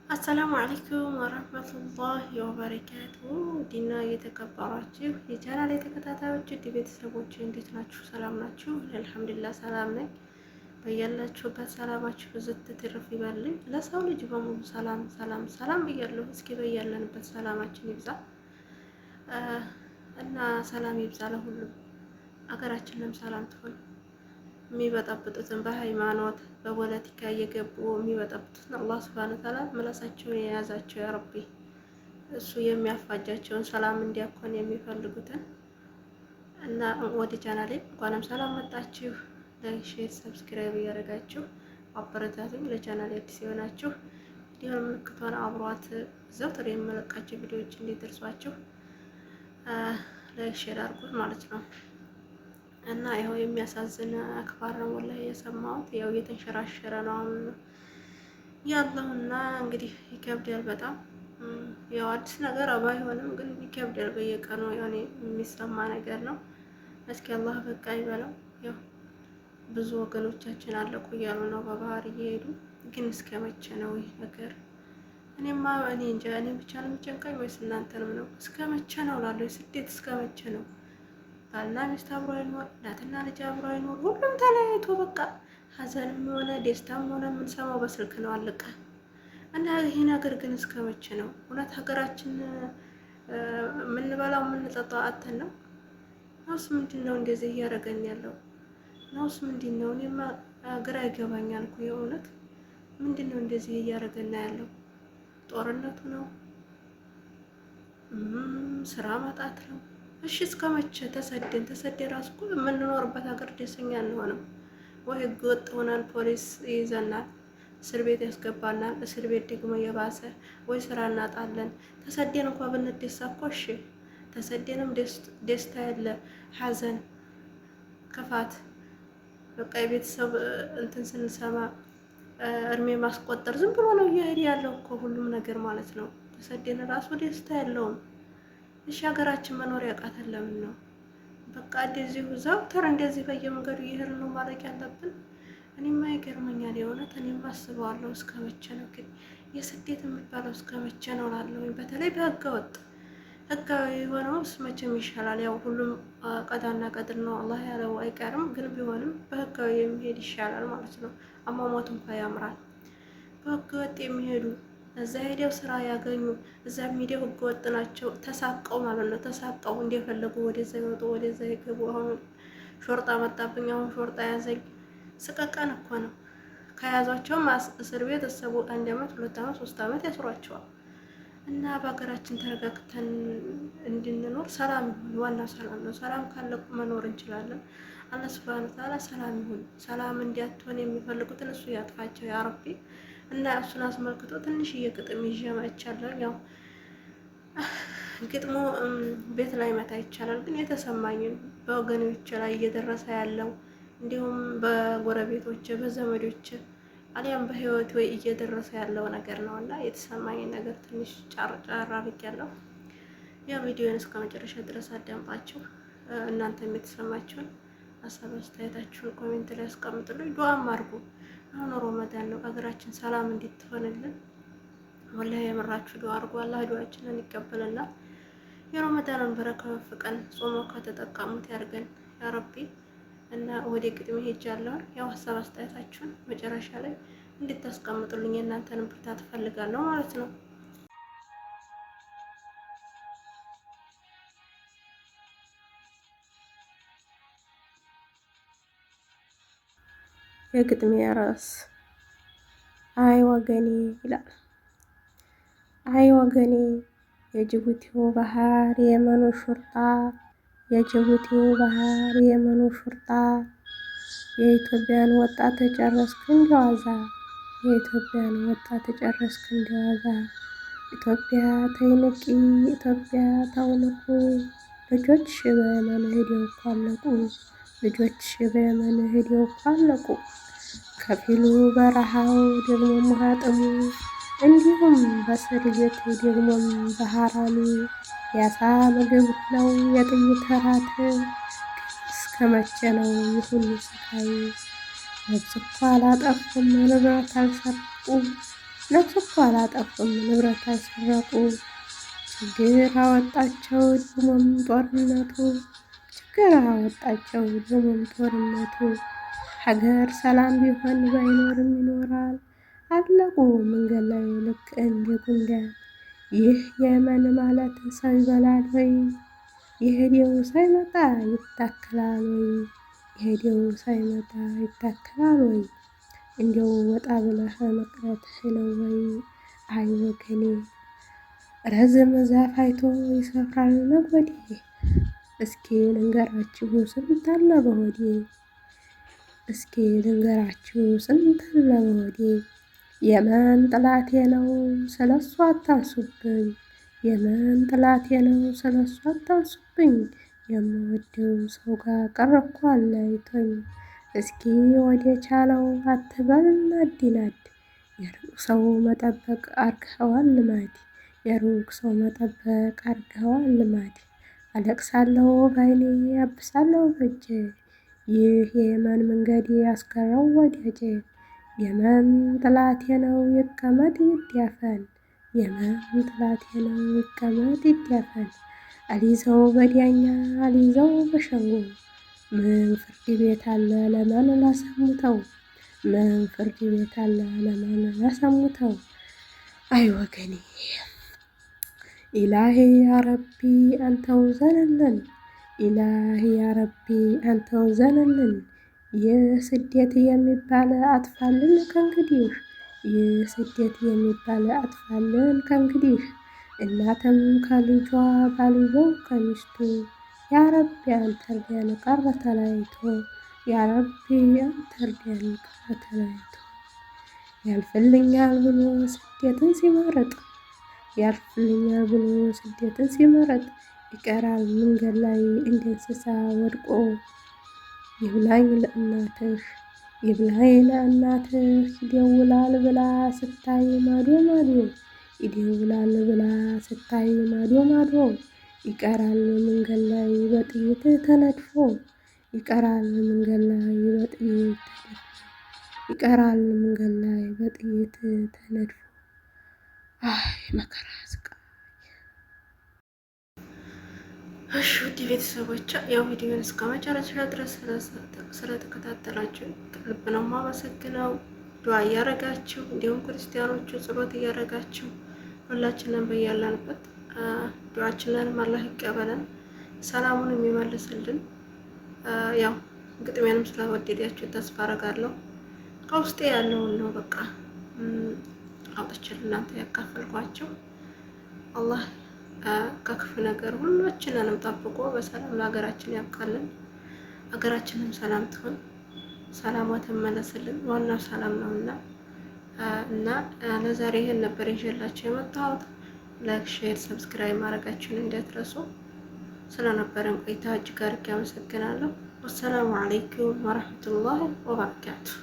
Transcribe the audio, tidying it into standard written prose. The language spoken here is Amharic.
አሰላሙ አለይኩም ወረህመቱላሂ ወበረካቱ። ዲና የተከበራችሁ የቻናሌ ተከታታዮች ውድ ቤተሰቦች እንዴት ናችሁ? ሰላም ናችሁ? አልሐምዱሊላህ ሰላም ነኝ። በያላችሁበት ሰላማችሁ ብዝት ትርፍ ይበልኝ። ለሰው ልጅ በሙሉ ሰላም ሰላም ሰላም ብያለሁ። እስኪ በያለንበት ሰላማችን ይብዛ እና ሰላም ይብዛ ለሁሉም፣ አገራችንም ሰላም ትሆን። የሚበጠብጡትን በሃይማኖት በፖለቲካ እየገቡ የሚበጠብጡትን አላህ ሱብሃነሁ ወተዓላ ምላሳቸውን የያዛቸው ያ ረቢ። እሱ የሚያፋጃቸውን ሰላም እንዲያኮን የሚፈልጉትን እና ወደ ቻናሌ እንኳንም ሰላም መጣችሁ። ላይክ፣ ሼር፣ ሰብስክራይብ እያደረጋችሁ አበረታቱኝ። ለቻናሌ አዲስ የሆናችሁ ቪዲዮ ምልክቷን አብሯት ዘውትር የምለቃቸው ቪዲዮዎች እንዲደርሷችሁ ላይክ ሼር አድርጉት ማለት ነው። እና ይኸው የሚያሳዝን አክባር ነው ወላሂ የሰማሁት። ያው እየተንሸራሸረ ነው አሁን ያለውና እንግዲህ ይከብዳል በጣም። ያው አዲስ ነገር ባይሆንም ግን ይከብዳል። በየቀኑ የሆነ የሚሰማ ነገር ነው። እስኪ አላህ በቃ ይበለው። ያው ብዙ ወገኖቻችን አለቁ እያሉ ነው በባህር እየሄዱ። ግን እስከ መቼ ነው ይህ ነገር? እኔ እንጃ። እኔ ብቻ ነው የሚጨንቀኝ ወይስ እናንተንም ነው? እስከ መቼ ነው ላለው ስደት እስከ መቼ ነው? ባልና ሚስት አብሮ አይኖር፣ እናትና ልጅ አብሮ አይኖር፣ ሁሉም ተለያይቶ በቃ ሀዘንም ሆነ ደስታም ሆነ የምንሰማው በስልክ ነው አለቀ። እና ይሄ ነገር ግን እስከ መቼ ነው? እውነት ሀገራችን የምንበላው የምንጠጣው አተን ነው ነውስ ምንድን ነው እንደዚህ እያደረገን ያለው ነውስ ምንድን ነው? እኔማ ግራ ይገባኛል እኮ የእውነት ምንድን ነው እንደዚህ እያደረገን ያለው? ጦርነቱ ነው? ስራ ማጣት ነው? እሺ እስከ መቼ ተሰደን ራሱ እኮ የምንኖርበት ሀገር ደስተኛ አንሆንም ወይ? ህገ ወጥ ሆነን ፖሊስ ይይዘናል፣ እስር ቤት ያስገባናል። እስር ቤት ደግሞ የባሰ ወይ ስራ እናጣለን። ተሰደን እንኳ ብንደሳ እኮ እሺ፣ ተሰደንም ደስታ ያለ ሀዘን፣ ክፋት፣ በቃ የቤተሰብ እንትን ስንሰማ እድሜ ማስቆጠር ዝም ብሎ ነው እየሄደ ያለው እኮ ሁሉም ነገር ማለት ነው። ተሰደን ራሱ ደስታ የለውም። እሺ ሀገራችን መኖር ያቃተን ለምን ነው? በቃ እንደዚሁ ዘውትር እንደዚህ በየመንገዱ እየሄድን ነው ማድረግ ያለብን? እኔማ ይገርመኛል የእውነት። እኔማ አስበዋለሁ እስከ መቼ ነው ግን የስደት የሚባለው እስከ መቼ ነው ላለሁኝ። በተለይ በህገ ወጥ ህጋዊ የሆነውስ መቼም ይሻላል። ያው ሁሉም ቀዳና ቀድር ነው አላህ ያለው አይቀርም። ግን ቢሆንም በህጋዊ የሚሄድ ይሻላል ማለት ነው። አሟሟቱ እንኳ ያምራል። በህገ ወጥ የሚሄዱ እዛ ሄደው ስራ ያገኙ፣ እዛ ሄደው ህገወጥ ናቸው ተሳቀው ማለት ነው። ተሳቀው እንደፈለጉ ወደዛ ይወጡ ወደዛ ይገቡ። አሁን ሾርጣ መጣብኝ፣ አሁን ሾርጣ ያዘኝ። ስቀቀን እኮ ነው። ከያዟቸውም እስር ቤት እሰቡ 1 አመት 2 አመት 3 አመት ያስሯቸዋል። እና በሀገራችን ተረጋግተን እንድንኖር ሰላም ይሁን። ዋናው ሰላም ነው። ሰላም ካለ መኖር እንችላለን። አላህ ሱብሃነሁ ወተዓላ ሰላም ይሁን። ሰላም እንዲያትሆን የሚፈልጉትን እሱ ያጥፋቸው ያ ረቢ። እና እሱን አስመልክቶ ትንሽዬ ግጥም ይዤ መጥቻለሁ። ያው ግጥሙ ቤት ላይ መታ ይቻላል፣ ግን የተሰማኝን በወገኖች ላይ እየደረሰ ያለው እንዲሁም በጎረቤቶች በዘመዶች አሊያም በህይወት ወይ እየደረሰ ያለው ነገር ነው እና የተሰማኝን ነገር ትንሽ ጫር አድርጌያለሁ። ያው ቪዲዮን እስከ መጨረሻ ድረስ አዳምጣችሁ እናንተም የተሰማችሁን ሀሳብ አስተያየታችሁን ኮሜንት ላይ አስቀምጡልኝ። ዱዓም አድርጉ። አሁን ረመዳን ነው፣ ሀገራችን ሰላም እንድትሆንልን ወላሂ የምራችሁ ዱዓ አድርጉ። አላህ ዱዓችንን ይቀበልና የረመዳንን በረካ ወፍቀን ጾሞ ከተጠቀሙት ያድርገን ያ ረቢ። እና ወደ ግጥም ሄጃለሁ። ያው ሀሳብ አስተያየታችሁን መጨረሻ ላይ እንድታስቀምጡልኝ የእናንተን ብርታት እፈልጋለሁ ማለት ነው። የግጥሜ ርዕስ አይ ወገኔ ይላል። አይ ወገኔ የጅቡቲው ባህር የመኑ ሹርጣ፣ የጅቡቲው ባህር የመኑ ሹርጣ፣ የኢትዮጵያን ወጣት ጨረስክ እንደዋዛ፣ የኢትዮጵያን ወጣት ጨረስክ እንደዋዛ። ኢትዮጵያ ተይንቂ፣ ኢትዮጵያ ተውንቁ፣ ልጆች በየመን ሄደው እኮ አለቁ፣ ልጆች በየመን ሄደው እኮ አለቁ። ከፊሉ በረሃው ደግሞም ሀጥሙ፣ እንዲሁም በእስር ቤት ደግሞም በሐራሚ ያሳ ምግብ ነው የጥይት እራት። እስከ መቼ ነው ይሁን ስቃይ? ነፍስ እኮ አላጠፉም ንብረት አልሰረቁ፣ ነፍስ እኮ አላጠፉም፣ ንብረት አልሰረቁ። ችግር አወጣቸው ደሞም ጦርነቱ፣ ችግር አወጣቸው ደሞም ጦርነቱ። ሀገር ሰላም ቢሆን ባይኖርም ይኖራል፣ አለቁ መንገድ ላይ ልክ እንደ ጉንዳን። ይህ የመን ማለት ሰው ይበላል ወይ? የሄደው ሳይመጣ ይታከላል ወይ? የሄደው ሳይመጣ ይታከላል ወይ? እንዲያው ወጣ ብለህ መቅረትህ ነው ወይ? አይ ወገኔ ረዘመ ዛፍ አይቶ ይሰፍራል ነጎዴ። እስኪ ልንገራችሁ ስንት አለ በሆዴ፣ እስኪ ልንገራችሁ ስንት አለ በሆዴ። የመን ጥላቴ ነው ስለሱ አታንሱብኝ፣ የመን ጥላቴ ነው ስለሱ አታንሱብኝ። የምወደው ሰው ጋር ቀረኳ አለይቶኝ። እስኪ ወደ ቻለው አትበል ናዲናድ፣ የሩቅ ሰው መጠበቅ አርገኸዋል ልማድ፣ የሩቅ ሰው መጠበቅ አርገኸዋል ልማድ። አለቅሳለሁ ባይኔ ያብሳለሁ በጄ፣ ይህ የየመን መንገድ ያስቀረው ወዳጄ። የመን ጥላቴ ነው ይቀመጥ ይዳፈን፣ የመን ጥላቴ ነው ይቀመጥ ይዳፈን። አልይዘው በዳኛ አልይዘው በሸንጎ፣ ምን ፍርድ ቤት አለ ለማን ላሰሙተው? ምን ፍርድ ቤት አለ ለማን ላሰሙተው? አይ ወገኔ ኢላሂ ያረቢ አንተው ዘንልን፣ ኢላሂ ያረቢ አንተው ዘንልን። የስደት የሚባል አጥፋልን ከእንግዲህ፣ የስደት የሚባል አጥፋልን ከእንግዲህ። እናትም ከልጇ ባልየው ከሚስቱ፣ ያረቢ አንተ እርዳን ቀረ ተለያይቶ፣ ያረቢ አንተ እርዳን ቀረ ተለያይቶ። ያልፍልኛል ብሎ ስደትን ሲመረጥ፣ ያልፍልኛል ብሎ ስደትን ሲመረጥ፣ ይቀራል መንገድ ላይ እንደ እንስሳ ወድቆ። ይብላኝ ለእናትህ ይብላኝ ለእናትህ፣ ይደውላል ብላ ስታይ ማዶ ማዶ፣ ይደውላል ብላ ስታይ ማዶ ማዶ። ይቀራል መንገድ ላይ በጥይት ተነድፎ፣ ይቀራል መንገድ ላይ በጥይት ተነድፎ፣ ይቀራል መንገድ ላይ በጥይት ተነድፎ። አይ መከራ ስቃይ። እሺ ውድ ቤተሰቦች ያው ቪዲዮን እስከ መጨረሻ ድረስ ስለተከታተላችሁ ከልብ ነው የማመሰግነው። ዱዓ እያረጋችሁ እንዲሁም ክርስቲያኖቹ ጸሎት እያረጋችሁ ሁላችንን በያለንበት ዱዓችንንም አላህ ይቀበለን፣ ሰላሙን የሚመልስልን። ያው ግጥሜንም ስለወደዳችሁ ተስፋ አረጋለሁ። ከውስጤ ያለውን ነው በቃ አውጥቼ እናንተ ያካፈልኳቸው። አላህ ከክፉ ነገር ሁላችንንም ጠብቆ በሰላም ለሀገራችን ያብቃልን። ሀገራችንም ሰላም ትሆን፣ ሰላሟ ትመለስልን። ዋናው ሰላም ነውና እና ለዛሬ ይሄን ነበር ይዤላችሁ የመጣሁት። ላይክ፣ ሼር፣ ሰብስክራይብ ማድረጋችሁን እንዳትረሱ። ስለነበረን ቆይታ እጅግ አድርጌ አመሰግናለሁ። ወሰላሙ አለይኩም ወረህመቱላሂ ወበረካቱሁ።